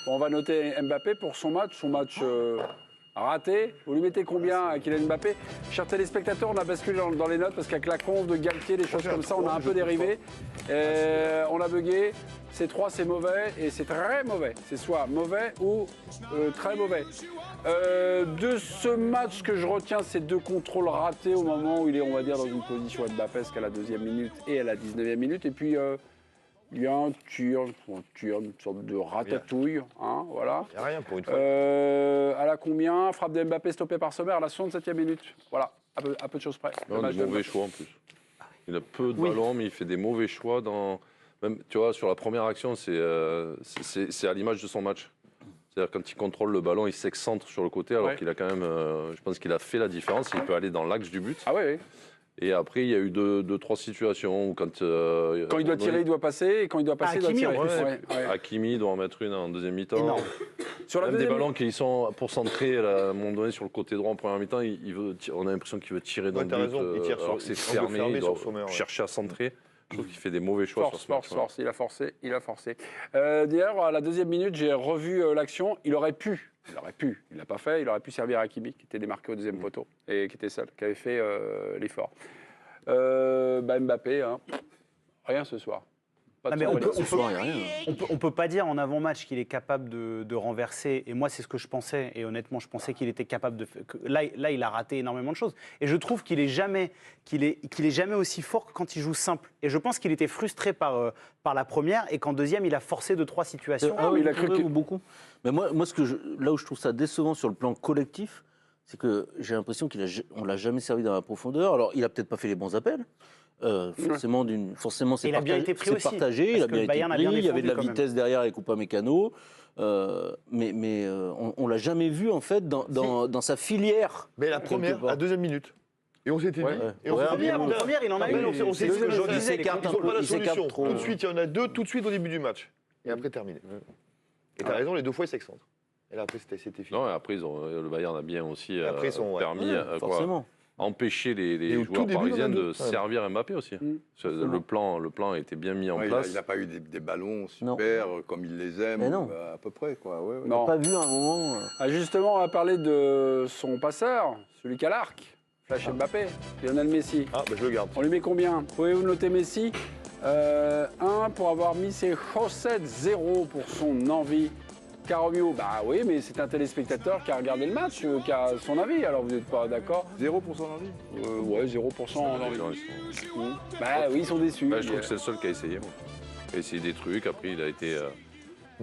Bon, on va noter Mbappé pour son match raté. Vous lui mettez combien à Kylian Mbappé? Chers téléspectateurs, on a basculé dans les notes parce qu'avec la conf de Galtier, des choses comme ça, on a un peu dérivé. On a bugué. C'est 3, c'est mauvais et c'est très mauvais. C'est soit mauvais ou très mauvais. De ce match, ce que je retiens, c'est 2 contrôles ratés au moment où il est, on va dire, dans une position Mbappé, qu'à la 2e minute et à la 19e minute. Et puis, il y a un tir, une sorte de ratatouille. Hein, voilà. Il n'y a rien pour une fois. À la combien? Frappe de Mbappé stoppée par Sommer à la 67e minute. Voilà, à peu de choses près. Non, des mauvais choix en plus. Il a peu de ballons, mais il fait des mauvais choix. Même, tu vois, sur la première action, c'est à l'image de son match. C'est-à-dire quand il contrôle le ballon, il s'excentre sur le côté, alors qu'il a quand même, je pense qu'il a fait la différence. Il peut aller dans l'axe du but. Ah oui, oui. Et après, il y a eu deux, trois situations où quand il doit tirer, il doit passer, et quand il doit passer, il doit tirer. Hakimi doit en mettre une en deuxième mi-temps. Sur la même des ballons qui sont pour centrer à un moment donné sur le côté droit en première mi-temps, on a l'impression qu'il veut tirer dans le but. Il tire alors que c'est fermé, il doit chercher à centrer. Je trouve qu'il fait des mauvais choix sur ce match. Force, il a forcé. D'ailleurs, à la 2e minute, j'ai revu l'action. Il l'a pas fait, il aurait pu servir à Hakimi, qui était démarqué au 2e poteau, et qui était seul, qui avait fait l'effort. Mbappé, hein, rien ce soir. On peut pas dire en avant-match qu'il est capable de renverser. Et moi, c'est ce que je pensais. Et honnêtement, je pensais qu'il était capable de. Là, il a raté énormément de choses. Et je trouve qu'il est jamais aussi fort que quand il joue simple. Et je pense qu'il était frustré par la première et qu'en deuxième, il a forcé 2-3 situations. Il a cru beaucoup. Mais moi, là où je trouve ça décevant sur le plan collectif, c'est que j'ai l'impression qu'on l'a jamais servi dans la profondeur. Alors, il a peut-être pas fait les bons appels. Forcément, c'est partagé. Il a bien été pris. Il y avait de la vitesse derrière avec Upamecano. Mais on l'a jamais vu en fait dans sa filière. Mais la première, la 2e minute. Et on s'était dit. En première, il en a eu. On s'est dit que il s'écarte un peu. Il s'écarte trop. Tout de suite, il y en a 2 tout de suite au début du match. Et après, terminé. Et t'as raison, les 2 fois, il s'excentre. Et là, après, c'était fini. Non, et après, le Bayern a bien aussi permis. Forcément. Empêcher les joueurs parisiens de servir Mbappé aussi. Le plan a été bien mis en place. Il n'a pas eu des ballons super comme il les aime, à peu près. Quoi. On n'a pas vu un moment. Justement, on va parler de son passeur, celui qui a l'arc, Flash Mbappé, Lionel Messi. Je le garde. On lui met combien? Pouvez-vous noter Messi? 1 pour avoir mis ses chaussettes, 0 pour son envie. Caromio, oui, mais c'est un téléspectateur qui a regardé le match, qui a son avis, alors vous n'êtes pas d'accord? 0 pour son envie? Ouais, 0% en envie. Oui, ils sont déçus. Je trouve que c'est le seul qui a essayé. Il a essayé des trucs, après il a été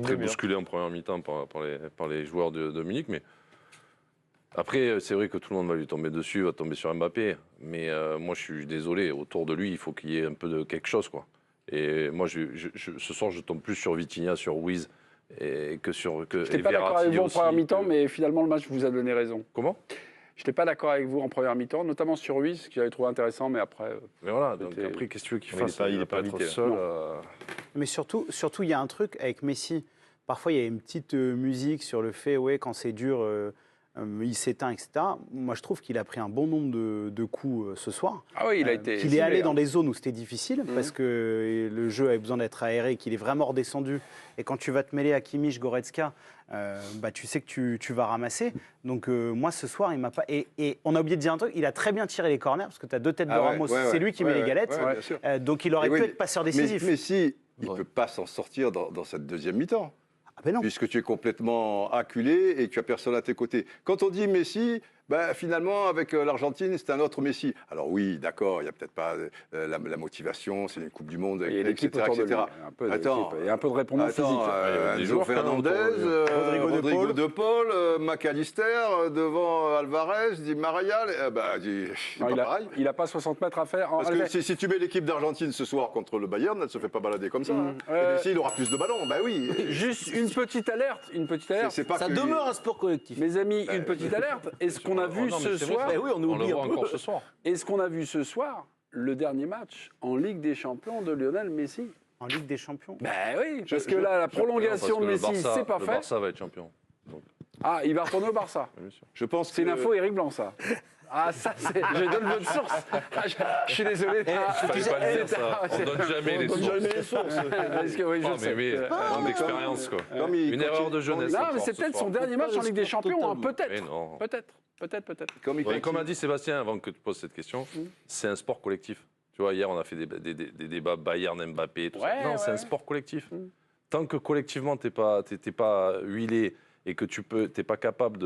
très bousculé en première mi-temps par les joueurs de Munich, mais après c'est vrai que tout le monde va lui tomber dessus, va tomber sur Mbappé, mais moi je suis désolé, autour de lui il faut qu'il y ait un peu de quelque chose, quoi. Et moi ce soir je tombe plus sur Vitinha, sur Wiz, et que sur Je n'étais pas d'accord avec vous en première mi-temps, mais finalement le match vous a donné raison. Comment? Je n'étais pas d'accord avec vous en première mi-temps, notamment sur Ruiz, ce que j'avais trouvé intéressant, mais après... Mais voilà, donc après, qu'est-ce que tu veux qu'il fasse? Il n'est pas être seul. Mais surtout, il y a un truc avec Messi. Parfois, il y a une petite musique sur le fait, quand c'est dur, il s'éteint, etc. Moi, je trouve qu'il a pris un bon nombre de coups ce soir. Ah oui, il a été... Qu'il est allé dans des zones où c'était difficile, parce que le jeu avait besoin d'être aéré, qu'il est vraiment redescendu. Et quand tu vas te mêler à Kimmich, Goretzka, tu sais que tu vas ramasser. Donc moi, ce soir, il m'a pas... Et on a oublié de dire un truc, il a très bien tiré les corners, parce que tu as 2 têtes de Ramos, c'est lui qui met les galettes. Donc il aurait pu être passeur décisif. Mais si, il ne peut pas s'en sortir dans cette 2e mi-temps. Non. Puisque tu es complètement acculé et que tu n'as personne à tes côtés. Quand on dit Messi, finalement, avec l'Argentine, c'est un autre Messi. Alors oui, d'accord, il n'y a peut-être pas la motivation, c'est une Coupe du Monde, il y a l'équipe autour de lui, il y a un peu de répondance physique. Enzo Fernandez, Rodrigo De Paul, McAllister, devant Alvarez, Di Maria, il n'a pas 60 mètres à faire. Parce que si tu mets l'équipe d'Argentine ce soir contre le Bayern, elle ne se fait pas balader comme ça. Et Messi, il aura plus de ballons, oui. Juste une petite alerte. Ça demeure un sport collectif. Mes amis, une petite alerte. Est-ce qu'on a vu ce soir? Oui, on oublie encore ce soir. Est-ce qu'on a vu ce soir le dernier match en Ligue des Champions de Lionel Messi? En Ligue des Champions? Oui, parce que là, la prolongation de Messi, c'est pas fait. Le Barça va être champion. Donc. Il va retourner au Barça. Je pense c'est une info Éric Blanc, ça. Ah, ça, c'est. Je donne votre source. Ah, je suis désolé. Fallait pas le dire, ça. On donne jamais les sources. Parce que, oui, je Non, sais. mais manque d'expérience, quoi. Comme il Une erreur de jeunesse. Non, mais encore c'est ce peut-être soir. son dernier match en Ligue des Champions, hein, Mais peut-être. non. Peut-être. Comme il Ouais, comme continue- a dit Sébastien avant que tu poses cette question, c'est un sport collectif. Tu vois, hier, on a fait des débats Bayern, Mbappé, tout ça. Ouais, Non, c'est ouais. un sport collectif. Tant que collectivement, t'es pas huilé et que t'es pas capable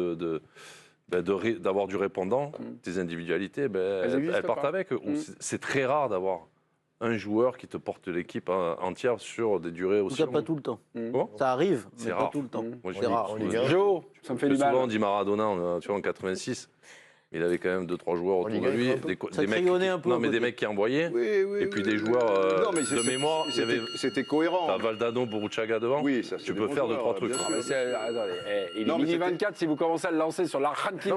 d'avoir du répondant, tes individualités, Elles existent elles partent pas. avec. C'est très rare d'avoir un joueur qui te porte l'équipe entière sur des durées En tout aussi cas, pas longues. tout le temps. Bon. Ça arrive, mais C'est pas rare. tout le temps. Moi, je C'est dis- rare. En Ligue 1. Joe, ça me fait du Souvent, on mal. dit Maradona, tu vois, en 86. Il avait quand même 2-3 joueurs autour Ligue de 1, lui. un peu. Ça crayonnait un peu Non, au mais des côté. mecs qui envoyaient. Oui, Et puis des oui. joueurs Non, mais de mémoire. Il y avait C'était cohérent. t'as Valdano, Boruchaga devant. Oui, ça, c'est Tu des peux bons faire joueurs, 2-3 trucs. bien sûr. Mais attendez, il est Non, mais mini c'était- 24, si vous commencez à le lancer sur l'Argentina,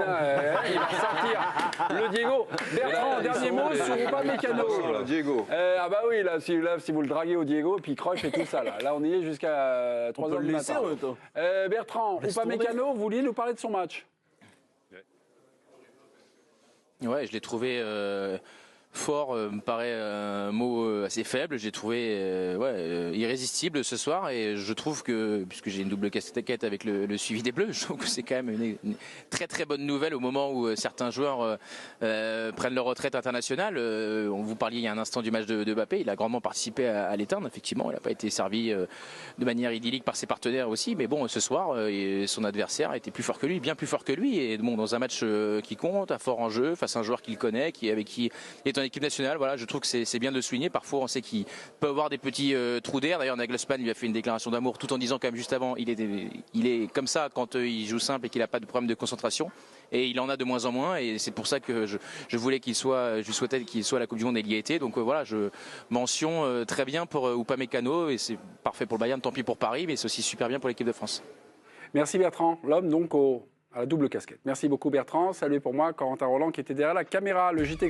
il va sortir le Diego. Bertrand, Ils dernier sont mot les- sur Upamecano. Voilà, Diego. Ah bah oui, là, si vous le draguez au Diego, puis il croche et tout ça, là on y est jusqu'à 3 On h peut du le laisser matin. en même temps. Bertrand, Laisse Upamecano, vous vouliez nous parler de son match? Ouais, je l'ai trouvé fort, me paraît un mot assez faible. J'ai trouvé irrésistible ce soir et je trouve que, puisque j'ai une double casquette avec le suivi des Bleus, je trouve que c'est quand même une très très bonne nouvelle au moment où certains joueurs prennent leur retraite internationale. On vous parliez il y a un instant du match de Mbappé, il a grandement participé à l'éteindre, effectivement, il n'a pas été servi de manière idyllique par ses partenaires aussi, mais bon, ce soir, son adversaire était plus fort que lui, bien plus fort que lui, et bon, dans un match qui compte, à fort enjeu, face à un joueur qu'il connaît, avec qui il est en équipe nationale, voilà, je trouve que c'est bien de le souligner. Parfois, on sait qu'il peut avoir des petits trous d'air. D'ailleurs, Nagelsmann lui a fait une déclaration d'amour tout en disant quand même juste avant, il est comme ça quand il joue simple et qu'il n'a pas de problème de concentration. Et il en a de moins en moins, et c'est pour ça que je voulais je souhaitais qu'il soit à la Coupe du Monde et il y a été. Donc voilà, mention très bien pour Upamecano, et c'est parfait pour le Bayern, tant pis pour Paris, mais c'est aussi super bien pour l'équipe de France. Merci Bertrand, l'homme donc à la double casquette. Merci beaucoup Bertrand. Salut pour moi, Corentin Roland qui était derrière la caméra, le JT